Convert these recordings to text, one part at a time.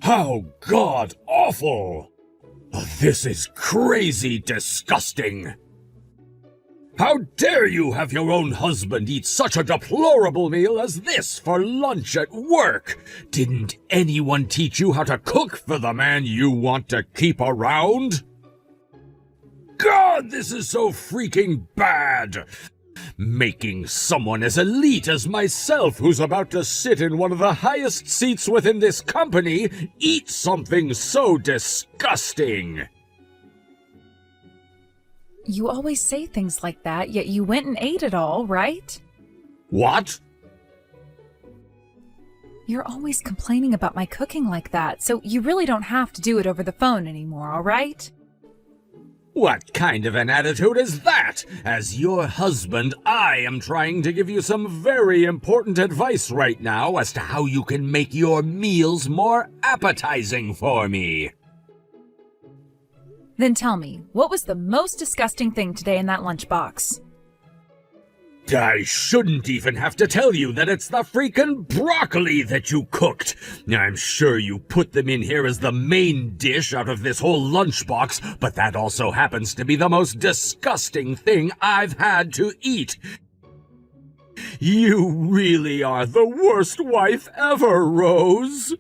How god-awful! This is crazy disgusting! How dare you have your own husband eat such a deplorable meal as this for lunch at work? Didn't anyone teach you how to cook for the man you want to keep around? God, this is so freaking bad! Making someone as elite as myself, who's about to sit in one of the highest seats within this company, eat something so disgusting! You always say things like that, yet you went and ate it all, right? What? You're always complaining about my cooking like that, so you really don't have to do it over the phone anymore, all right? What kind of an attitude is that? As your husband, I am trying to give you some very important advice right now as to how you can make your meals more appetizing for me. Then tell me, what was the most disgusting thing today in that lunchbox? I shouldn't even have to tell you that it's the freaking broccoli that you cooked. I'm sure you put them in here as the main dish out of this whole lunchbox, but that also happens to be the most disgusting thing I've had to eat. You really are the worst wife ever, Rose.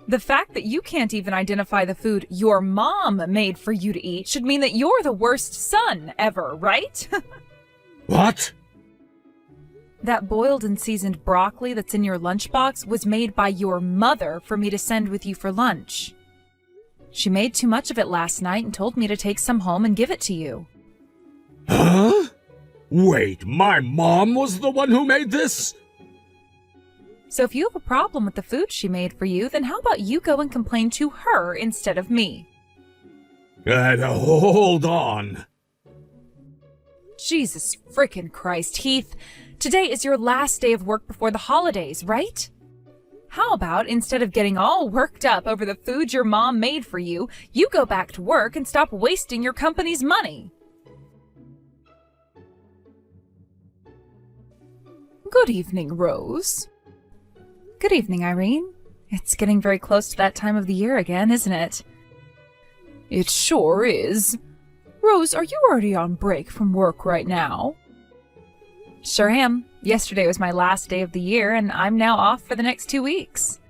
The fact that you can't even identify the food your mom made for you to eat should mean that you're the worst son ever, right? What? That boiled and seasoned broccoli that's in your lunchbox was made by your mother for me to send with you for lunch. She made too much of it last night and told me to take some home and give it to you. Huh? Wait, my mom was the one who made this? So if you have a problem with the food she made for you, then how about you go and complain to her instead of me? Hold on. Jesus frickin' Christ, Heath. Today is your last day of work before the holidays, right? How about, instead of getting all worked up over the food your mom made for you, you go back to work and stop wasting your company's money? Good evening, Rose. Good evening, Irene. It's getting very close to that time of the year again, isn't it? It sure is. Rose, are you already on break from work right now? Sure am. Yesterday was my last day of the year, and I'm now off for the next 2 weeks.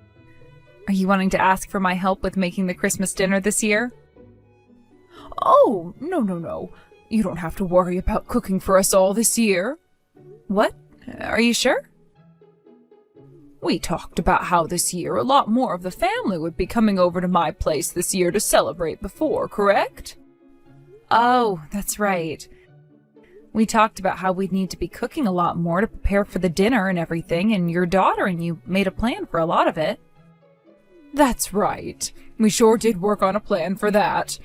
Are you wanting to ask for my help with making the Christmas dinner this year? Oh, no. You don't have to worry about cooking for us all this year. What? Are you sure? We talked about how this year a lot more of the family would be coming over to my place this year to celebrate before, correct? Oh, that's right. We talked about how we'd need to be cooking a lot more to prepare for the dinner and everything, and your daughter and you made a plan for a lot of it. That's right. We sure did work on a plan for that.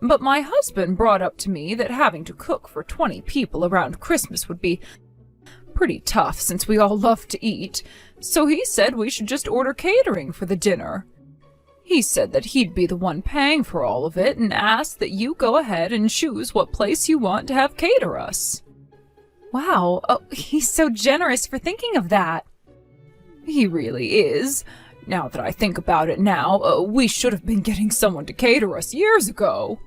But my husband brought up to me that having to cook for 20 people around Christmas would be pretty tough since we all love to eat, so he said we should just order catering for the dinner. He said that he'd be the one paying for all of it and asked that you go ahead and choose what place you want to have cater us. Wow, he's so generous for thinking of that. He really is. Now that I think about it now, we should have been getting someone to cater us years ago.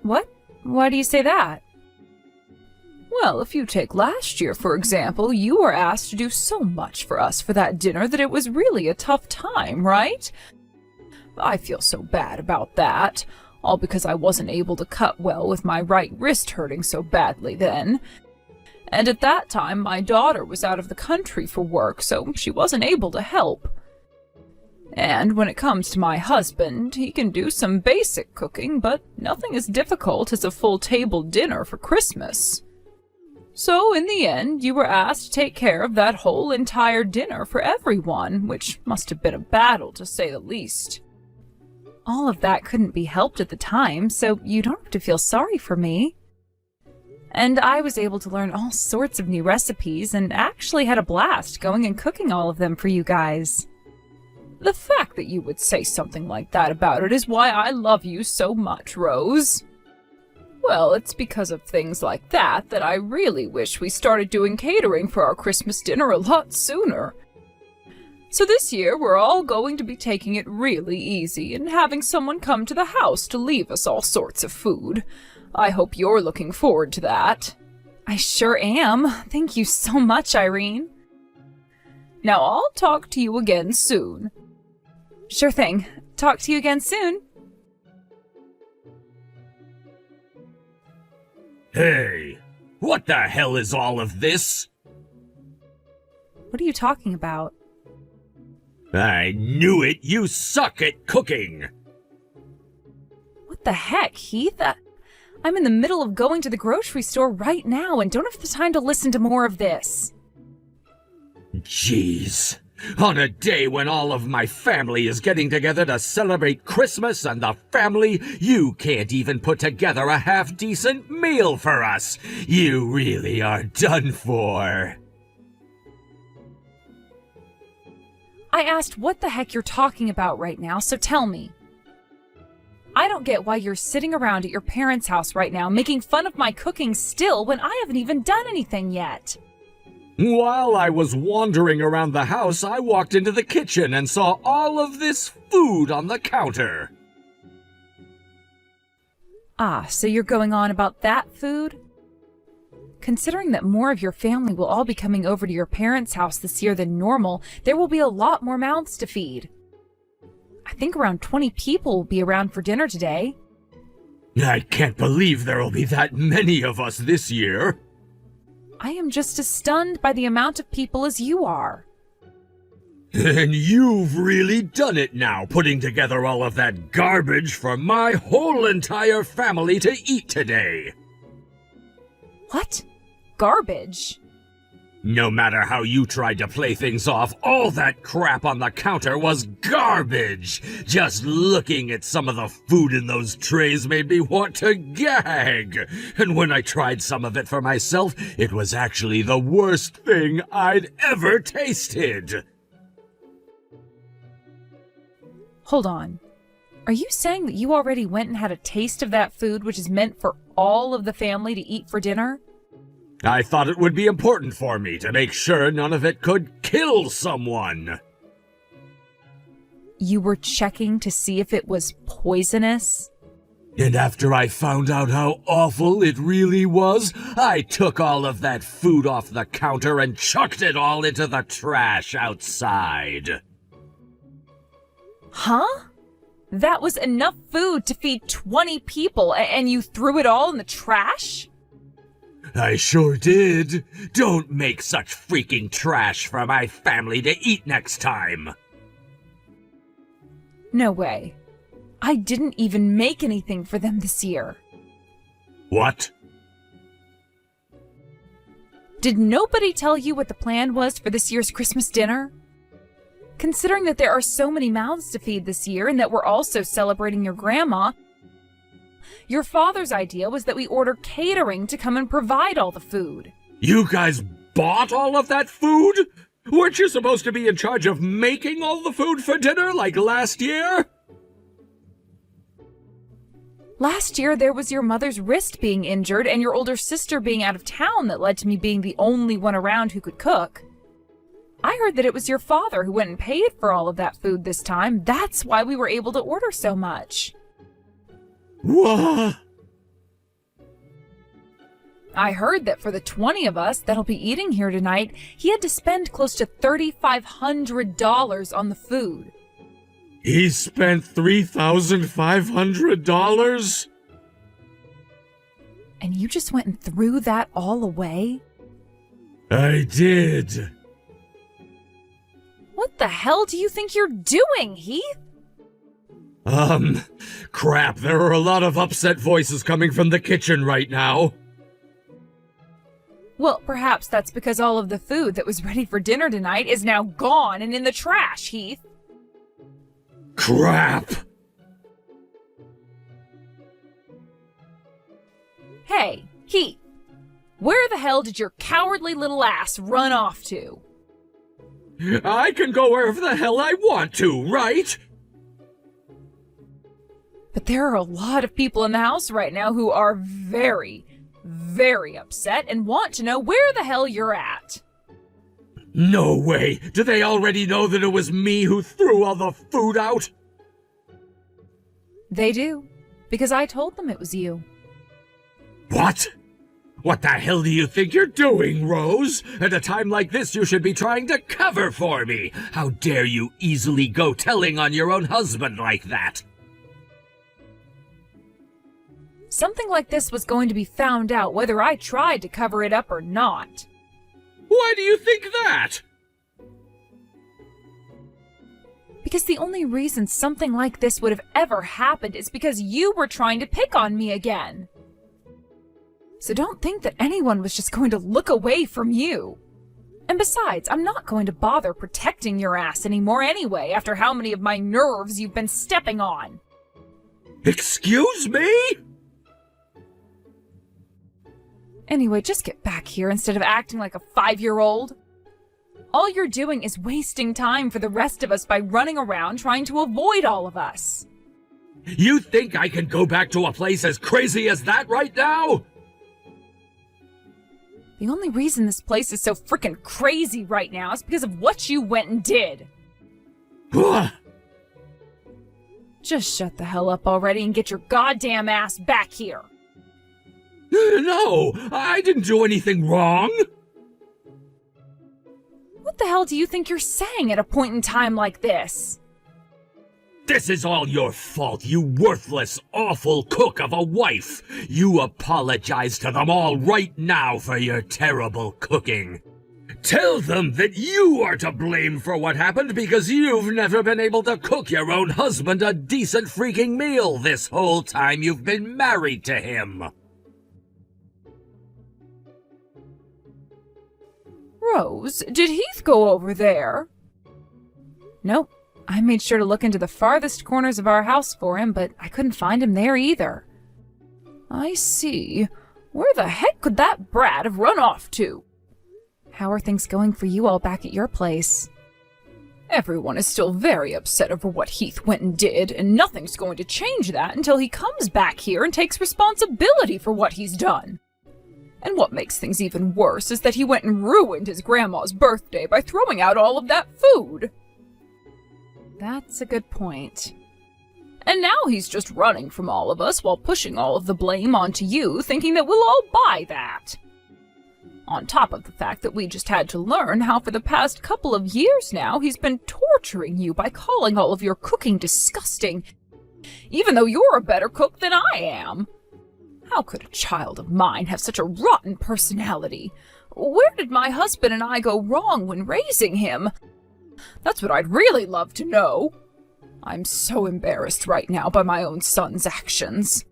What? Why do you say that? Well, if you take last year, for example, you were asked to do so much for us for that dinner that it was really a tough time, right? I feel so bad about that, all because I wasn't able to cut well with my right wrist hurting so badly then. And at that time, my daughter was out of the country for work, so she wasn't able to help. And when it comes to my husband, he can do some basic cooking, but nothing as difficult as a full table dinner for Christmas. So, in the end, you were asked to take care of that whole entire dinner for everyone, which must have been a battle, to say the least. All of that couldn't be helped at the time, so you don't have to feel sorry for me. And I was able to learn all sorts of new recipes, and actually had a blast going and cooking all of them for you guys. The fact that you would say something like that about it is why I love you so much, Rose. Well, it's because of things like that that I really wish we started doing catering for our Christmas dinner a lot sooner. So this year, we're all going to be taking it really easy and having someone come to the house to leave us all sorts of food. I hope you're looking forward to that. I sure am. Thank you so much, Irene. Now I'll talk to you again soon. Sure thing. Talk to you again soon. Hey, what the hell is all of this? What are you talking about? I knew it! You suck at cooking! What the heck, Heath? I'm in the middle of going to the grocery store right now and don't have the time to listen to more of this. Jeez. On a day when all of my family is getting together to celebrate Christmas and the family, you can't even put together a half-decent meal for us. You really are done for. I asked what the heck you're talking about right now, so tell me. I don't get why you're sitting around at your parents' house right now making fun of my cooking still when I haven't even done anything yet. While I was wandering around the house, I walked into the kitchen and saw all of this food on the counter. Ah, so you're going on about that food? Considering that more of your family will all be coming over to your parents' house this year than normal, there will be a lot more mouths to feed. I think around 20 people will be around for dinner today. I can't believe there will be that many of us this year. I am just as stunned by the amount of people as you are. And you've really done it now, putting together all of that garbage for my whole entire family to eat today. What? Garbage? No matter how you tried to play things off, all that crap on the counter was garbage. Just looking at some of the food in those trays made me want to gag. And when I tried some of it for myself, it was actually the worst thing I'd ever tasted. Hold on. Are you saying that you already went and had a taste of that food which is meant for all of the family to eat for dinner? I thought it would be important for me to make sure none of it could kill someone. You were checking to see if it was poisonous? And after I found out how awful it really was, I took all of that food off the counter and chucked it all into the trash outside. Huh? That was enough food to feed 20 people, and you threw it all in the trash? I sure did. Don't make such freaking trash for my family to eat next time. No way. I didn't even make anything for them this year. What? Did nobody tell you what the plan was for this year's Christmas dinner? Considering that there are so many mouths to feed this year and that we're also celebrating your grandma, your father's idea was that we order catering to come and provide all the food. You guys bought all of that food? Weren't you supposed to be in charge of making all the food for dinner like last year? Last year, there was your mother's wrist being injured and your older sister being out of town that led to me being the only one around who could cook. I heard that it was your father who went and paid for all of that food this time. That's why we were able to order so much. What? I heard that for the 20 of us that'll be eating here tonight, he had to spend close to $3,500 on the food. He spent $3,500? And you just went and threw that all away? I did. What the hell do you think you're doing, Heath? Crap, there are a lot of upset voices coming from the kitchen right now. Well, perhaps that's because all of the food that was ready for dinner tonight is now gone and in the trash, Heath. Crap! Hey, Heath, where the hell did your cowardly little ass run off to? I can go wherever the hell I want to, right? But there are a lot of people in the house right now who are very, very upset and want to know where the hell you're at. No way! Do they already know that it was me who threw all the food out? They do, because I told them it was you. What? What the hell do you think you're doing, Rose? At a time like this, you should be trying to cover for me. How dare you easily go telling on your own husband like that? Something like this was going to be found out whether I tried to cover it up or not. Why do you think that? Because the only reason something like this would have ever happened is because you were trying to pick on me again. So don't think that anyone was just going to look away from you. And besides, I'm not going to bother protecting your ass anymore anyway after how many of my nerves you've been stepping on. Excuse me? Anyway, just get back here instead of acting like a 5-year-old. All you're doing is wasting time for the rest of us by running around trying to avoid all of us. You think I can go back to a place as crazy as that right now? The only reason this place is so frickin' crazy right now is because of what you went and did. Just shut the hell up already and get your goddamn ass back here. No, I didn't do anything wrong. What the hell do you think you're saying at a point in time like this? This is all your fault, you worthless, awful cook of a wife. You apologize to them all right now for your terrible cooking. Tell them that you are to blame for what happened because you've never been able to cook your own husband a decent freaking meal this whole time you've been married to him. Rose, did Heath go over there? Nope. I made sure to look into the farthest corners of our house for him, but I couldn't find him there either. I see. Where the heck could that brat have run off to? How are things going for you all back at your place? Everyone is still very upset over what Heath went and did, and nothing's going to change that until he comes back here and takes responsibility for what he's done. And what makes things even worse is that he went and ruined his grandma's birthday by throwing out all of that food. That's a good point. And now he's just running from all of us while pushing all of the blame onto you, thinking that we'll all buy that. On top of the fact that we just had to learn how for the past couple of years now he's been torturing you by calling all of your cooking disgusting, even though you're a better cook than I am. How could a child of mine have such a rotten personality? Where did my husband and I go wrong when raising him? That's what I'd really love to know. I'm so embarrassed right now by my own son's actions.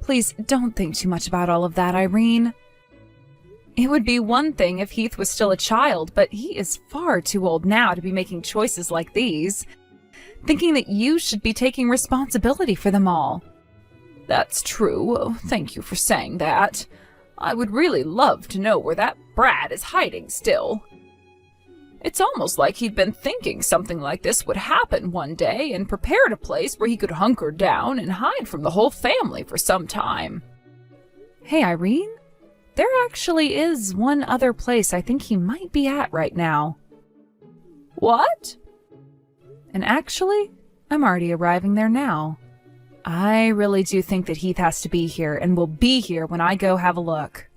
Please don't think too much about all of that, Irene. It would be one thing if Heath was still a child, but he is far too old now to be making choices like these, thinking that you should be taking responsibility for them all. That's true. Oh, thank you for saying that. I would really love to know where that brat is hiding still. It's almost like he'd been thinking something like this would happen one day and prepared a place where he could hunker down and hide from the whole family for some time. Hey, Irene, there actually is one other place I think he might be at right now. What? And actually, I'm already arriving there now. I really do think that Heath has to be here and will be here when I go have a look.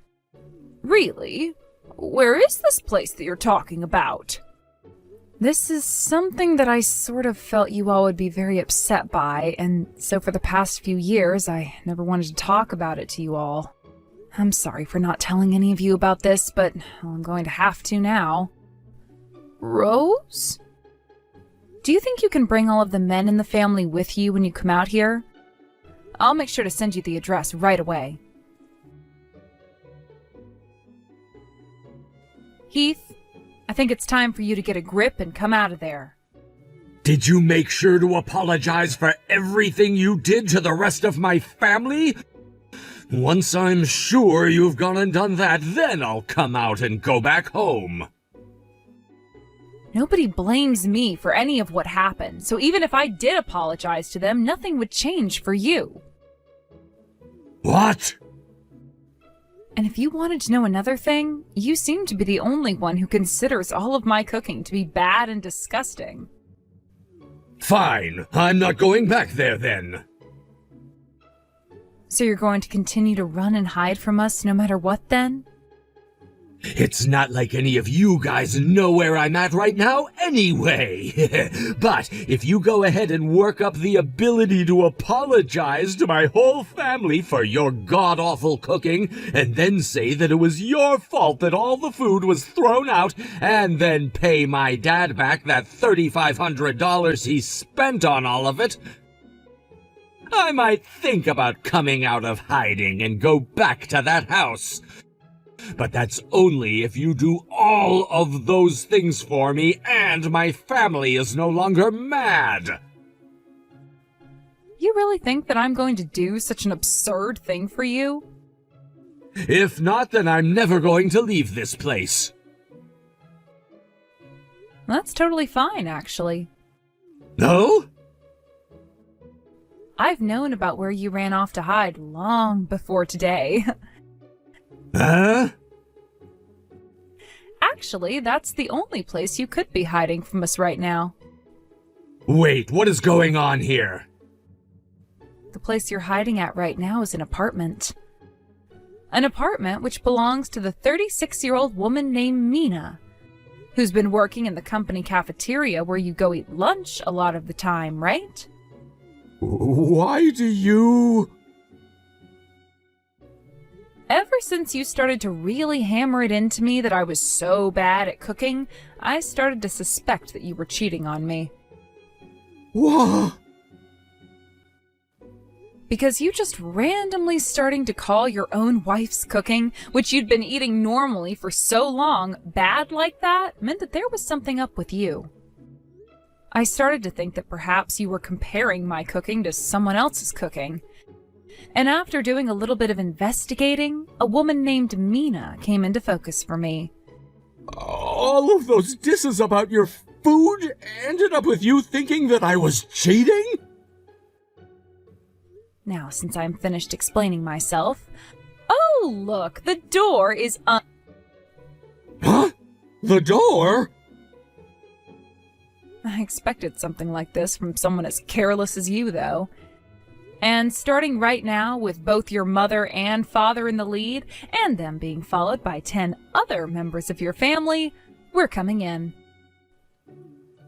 Really? Where is this place that you're talking about? This is something that I sort of felt you all would be very upset by, and so for the past few years, I never wanted to talk about it to you all. I'm sorry for not telling any of you about this, but I'm going to have to now. Rose? Do you think you can bring all of the men in the family with you when you come out here? I'll make sure to send you the address right away. Heath, I think it's time for you to get a grip and come out of there. Did you make sure to apologize for everything you did to the rest of my family? Once I'm sure you've gone and done that, then I'll come out and go back home. Nobody blames me for any of what happened, so even if I did apologize to them, nothing would change for you. What? And if you wanted to know another thing, you seem to be the only one who considers all of my cooking to be bad and disgusting. Fine, I'm not going back there then. So you're going to continue to run and hide from us no matter what then? It's not like any of you guys know where I'm at right now anyway. But if you go ahead and work up the ability to apologize to my whole family for your god-awful cooking, and then say that it was your fault that all the food was thrown out, and then pay my dad back that $3,500 he spent on all of it, I might think about coming out of hiding and go back to that house. But that's only if you do all of those things for me and my family is no longer mad. You really think that I'm going to do such an absurd thing for you? If not, then I'm never going to leave this place. That's totally fine, actually. No? I've known about where you ran off to hide long before today. Huh? Actually, that's the only place you could be hiding from us right now. Wait, what is going on here? The place you're hiding at right now is an apartment. An apartment which belongs to the 36-year-old woman named Mina, who's been working in the company cafeteria where you go eat lunch a lot of the time, right? Why do you... Ever since you started to really hammer it into me that I was so bad at cooking, I started to suspect that you were cheating on me. What? Because you just randomly starting to call your own wife's cooking, which you'd been eating normally for so long, bad like that, meant that there was something up with you. I started to think that perhaps you were comparing my cooking to someone else's cooking. And after doing a little bit of investigating, a woman named Mina came into focus for me. All of those disses about your food ended up with you thinking that I was cheating? Now, since I'm finished explaining myself... Oh, look, the door is Huh? The door? I expected something like this from someone as careless as you, though. And starting right now, with both your mother and father in the lead, and them being followed by 10 other members of your family, we're coming in.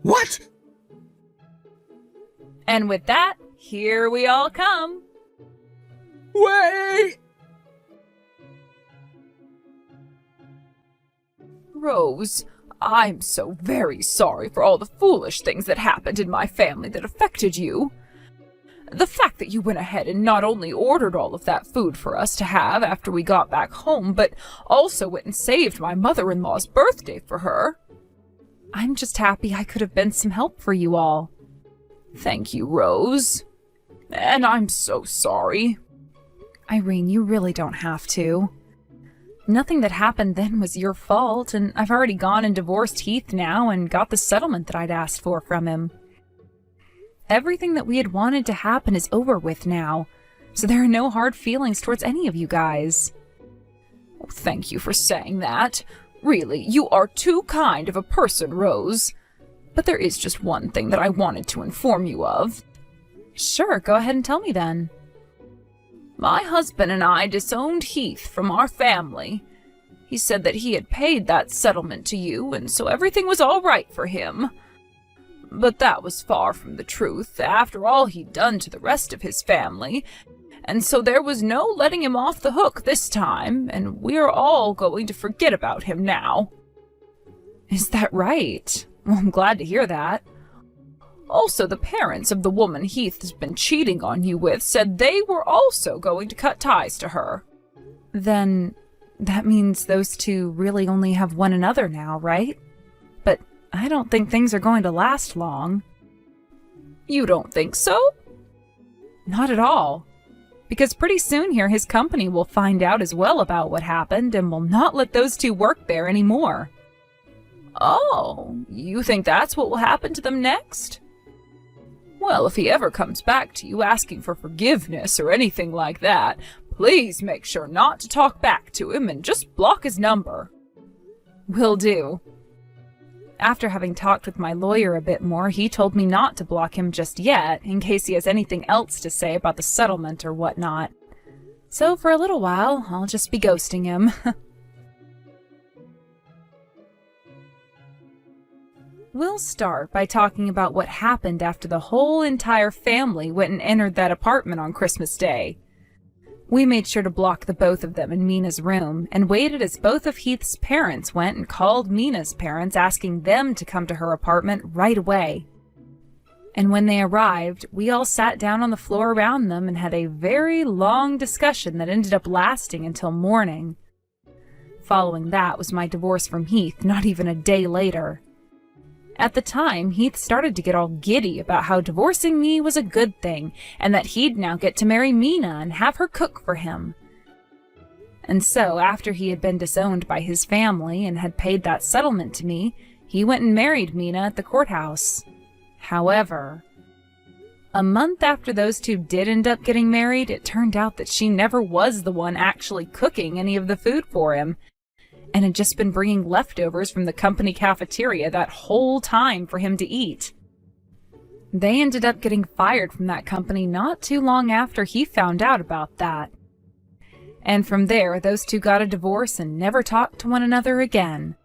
What? And with that, here we all come. Wait! Rose, I'm so very sorry for all the foolish things that happened in my family that affected you. The fact that you went ahead and not only ordered all of that food for us to have after we got back home, but also went and saved my mother-in-law's birthday for her. I'm just happy I could have been some help for you all. Thank you, Rose. And I'm so sorry. Irene, you really don't have to. Nothing that happened then was your fault, and I've already gone and divorced Heath now and got the settlement that I'd asked for from him. Everything that we had wanted to happen is over with now, so there are no hard feelings towards any of you guys. Oh, thank you for saying that. Really, you are too kind of a person, Rose. But there is just one thing that I wanted to inform you of. Sure, go ahead and tell me then. My husband and I disowned Heath from our family. He said that he had paid that settlement to you, and so everything was all right for him. But that was far from the truth, after all he'd done to the rest of his family, and so there was no letting him off the hook this time, and we're all going to forget about him now. Is that right? Well, I'm glad to hear that. Also, the parents of the woman Heath has been cheating on you with said they were also going to cut ties to her. Then that means those two really only have one another now, right? But I don't think things are going to last long. You don't think so? Not at all. Because pretty soon here his company will find out as well about what happened and will not let those two work there anymore. Oh, you think that's what will happen to them next? Well, if he ever comes back to you asking for forgiveness or anything like that, Please make sure not to talk back to him and just block his number. Will do. After having talked with my lawyer a bit more, he told me not to block him just yet, in case he has anything else to say about the settlement or whatnot. So for a little while, I'll just be ghosting him. We'll start by talking about what happened after the whole entire family went and entered that apartment on Christmas Day. We made sure to block the both of them in Mina's room, and waited as both of Heath's parents went and called Mina's parents, asking them to come to her apartment right away. And when they arrived, we all sat down on the floor around them and had a very long discussion that ended up lasting until morning. Following that was my divorce from Heath, not even a day later. At the time, Heath started to get all giddy about how divorcing me was a good thing, and that he'd now get to marry Mina and have her cook for him. And so, after he had been disowned by his family and had paid that settlement to me, he went and married Mina at the courthouse. However, a month after those two did end up getting married, it turned out that she never was the one actually cooking any of the food for him, and had just been bringing leftovers from the company cafeteria that whole time for him to eat. They ended up getting fired from that company not too long after he found out about that. And from there, those two got a divorce and never talked to one another again.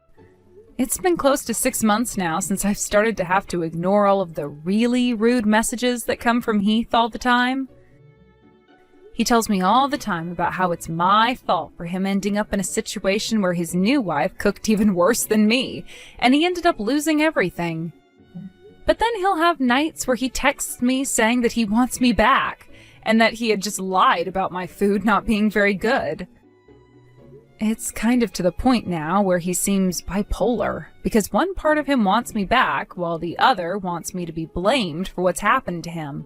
It's been close to 6 months now since I've started to have to ignore all of the really rude messages that come from Heath all the time. He tells me all the time about how it's my fault for him ending up in a situation where his new wife cooked even worse than me, and he ended up losing everything. But then he'll have nights where he texts me saying that he wants me back, and that he had just lied about my food not being very good. It's kind of to the point now where he seems bipolar, because one part of him wants me back, while the other wants me to be blamed for what's happened to him,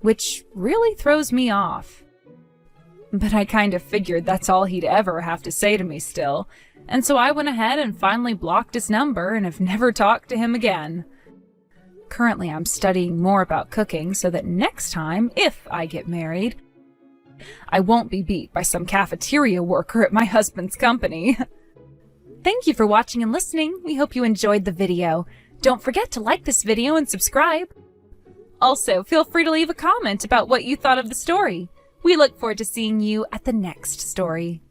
which really throws me off. But I kind of figured that's all he'd ever have to say to me still, and so I went ahead and finally blocked his number and have never talked to him again. Currently, I'm studying more about cooking so that next time, if I get married, I won't be beat by some cafeteria worker at my husband's company. Thank you for watching and listening. We hope you enjoyed the video. Don't forget to like this video and subscribe. Also, feel free to leave a comment about what you thought of the story. We look forward to seeing you at the next story.